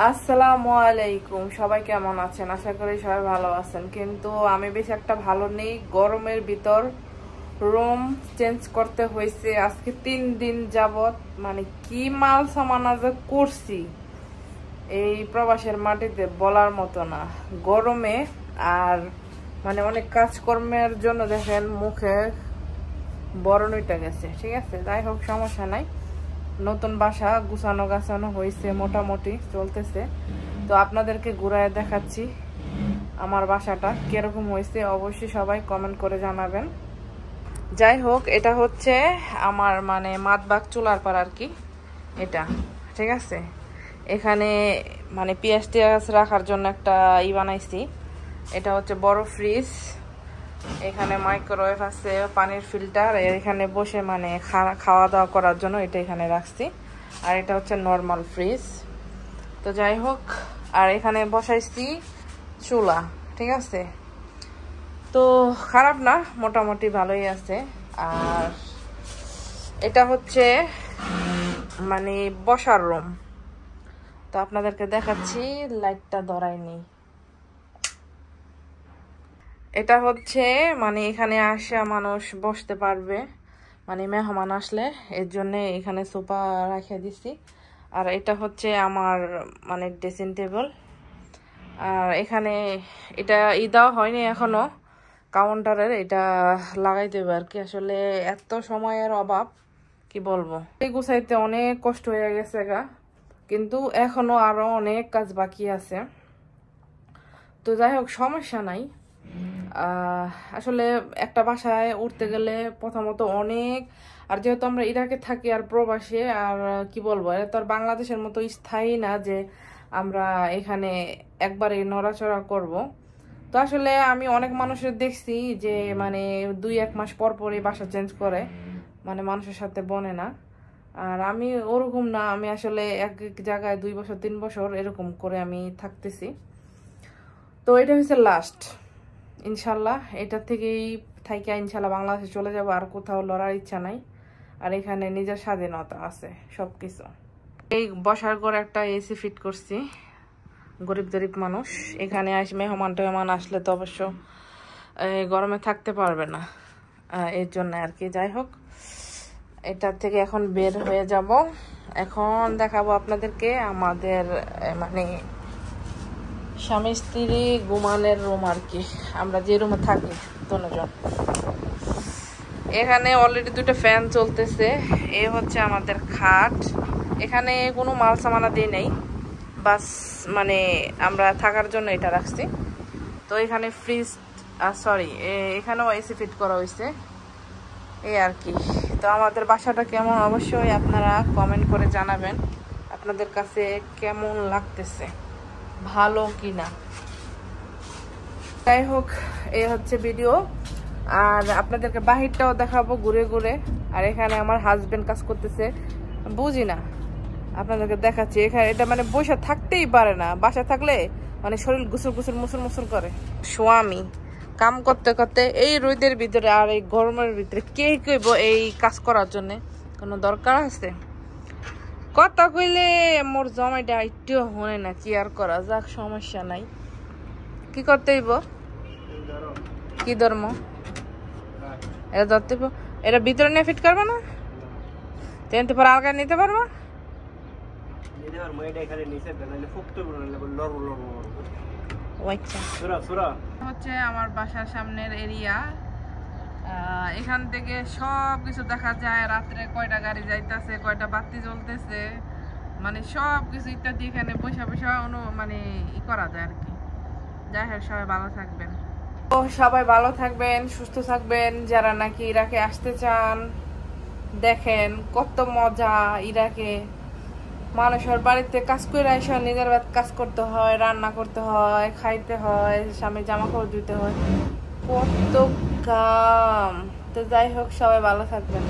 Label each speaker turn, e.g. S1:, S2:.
S1: আসসালামু আলাইকুম, সবাই কেমন আছেন? আশা করি সবাই ভালো আছেন। কিন্তু আমি বেশি একটা ভালো নেই। গরমের ভিতর রুম চেঞ্জ করতে হয়েছে আজকে 3 দিন যাবত। মানে কি মাল সামানা যে করছি এই প্রবাসের মাটিতে বলার মতো না। গরমে আর মানে অনেক কাজকর্মের জন্য দেখেন মুখে বরণ উঠে গেছে। ঠিক আছে, যাই হোক, সমস্যা নাই। নতুন বাসা গুছানো গাছানো হয়েছে, মোটামুটি চলতেছে। তো আপনাদেরকে ঘুরায় দেখাচ্ছি আমার বাসাটা কিরকম হয়েছে। অবশ্যই সবাই কমেন্ট করে জানাবেন। যাই হোক, এটা হচ্ছে আমার মানে মাতবাগ চুলার পার আর কি। এটা ঠিক আছে, এখানে মানে পেঁয়াজ টিয়াজ রাখার জন্য একটা বানাইছি। এটা হচ্ছে বড় ফ্রিজ, এখানে মাইক্রোওয়েভ আছে, পানির ফিল্টার, এখানে বসে মানে খাওয়া দাওয়া করার জন্য এটা এখানে রাখছি। আর এটা হচ্ছে নর্মাল ফ্রিজ। তো যাই হোক, আর এখানে বসাইছি চুলা। ঠিক আছে, তো খারাপ না, মোটামুটি ভালোই আছে। আর এটা হচ্ছে মানে বসার রুম। তো আপনাদেরকে দেখাচ্ছি, লাইটটা ধরায়নি। এটা হচ্ছে মানে এখানে আসা মানুষ বসতে পারবে, মানে মেহমান আসলে, এর জন্য এখানে সোফা রাখিয়ে দিছি। আর এটা হচ্ছে আমার মানে ড্রেসিং টেবিল। আর এখানে এটা দেওয়া হয়নি এখনো কাউন্টারের, এটা লাগাই দেবে আর কি। আসলে এত সময়ের অভাব, কি বলবো, এই গুছাইতে অনেক কষ্ট হয়ে গেছে গা, কিন্তু এখনো আরো অনেক কাজ বাকি আছে। তো যাই হোক, সমস্যা নাই। আসলে একটা বাসায় উঠতে গেলে প্রথমত অনেক, আর যেহেতু আমরা ইরাকে থাকি আর প্রবাসে, আর কি বলবো, এটা তো আর বাংলাদেশের মতো স্থায়ী না যে আমরা এখানে একবারে নড়াচড়া করব। তো আসলে আমি অনেক মানুষের দেখছি যে মানে 2-1 মাস পর পরই বাসা চেঞ্জ করে, মানে মানুষের সাথে বনে না। আর আমি ওরকম না, আমি আসলে এক এক জায়গায় 2 বছর 3 বছর এরকম করে আমি থাকতেছি। তো এটা হচ্ছে লাস্ট, ইনশাল্লাহ এটা থেকেই থাইকা ইনশাল্লাহ বাংলাদেশে চলে যাব। আর কোথাও লড়ার ইচ্ছা নাই। আর এখানে নিজের স্বাধীনতা আছে সবকিছু। এই বসার ঘরে একটা এসি ফিট করছি, গরিব গরিব মানুষ এখানে মেহমান টেহমান আসলে তো অবশ্য গরমে থাকতে পারবে না, এর জন্য আর কি। যাই হোক, এটার থেকে এখন বের হয়ে যাব। এখন দেখাবো আপনাদেরকে আমাদের মানে স্বামী স্ত্রী ঘুমানোর রুম আর কি, আমরা যে রুমে থাকি দুজন। এখানে অলরেডি 2টা ফ্যান চলতেছে। এ হচ্ছে আমাদের খাট, এখানে কোনো মাল সামানা দিয়ে নেই, বাস মানে আমরা থাকার জন্য এটা রাখছি। তো এখানে ফ্রিজ, সরি, এখানেও এসি ফিট করা হয়েছে, এই আর কি। তো আমাদের বাসাটা কেমন অবশ্যই আপনারা কমেন্ট করে জানাবেন, আপনাদের কাছে কেমন লাগতেছে, ভালো কিনা। যাই হোক, এই হচ্ছে ভিডিও। আর আপনাদেরকে বাহিরটাও দেখাবো ঘুরে ঘুরে। আর এখানে আমার হাজবেন্ড কাজ করতেছে, বুঝি না, আপনাদেরকে দেখাচ্ছি। এখানে এটা মানে বসে থাকতেই পারে না, বাসা থাকলে মানে শরীর গুসুর গুসুর মুসুর মুসুর করে। স্বামী কাম করতে করতে এই রোদের ভিতরে আর এই গরমের ভিতরে কে কইব এই কাজ করার জন্য, কোনো দরকার আছে? কথা কইলে মোর জমাইটা একটু হয় না, কি আর করা যাক, সমস্যা নাই। কি করতে হইব? কি ধর্ম এটা ধরতে? এটা ভিতরে নিয়ে ফিট করবে না? তেনতে পর আলগা নিতে পারবো? হচ্ছে আমার বাসার সামনের এরিয়া, এখান থেকে সব কিছু দেখা যায়। রাত্রে কয়টা গাড়ি যাইতেছে, কয়টা বাতি জ্বলতেছে, মানে সব কিছু ইত্যাদি এখানে পয়সা পয়সা মানে করা যায় আর কি। যাই হোক, সবাই ভালো থাকবেন। তো সবাই ভালো থাকবেন, সুস্থ থাকবেন। যারা নাকি ইরাকে আসতে চান, দেখেন কত মজা ইরাকে। মানুষের বাড়িতে কাজ করে এসে নিজের কাজ করতে হয়, রান্না করতে হয়, খাইতে হয়, স্বামী জামা কাপড় ধুতে হয়, কত কাম। তো যাই হোক, সবাই ভালো থাকবেন।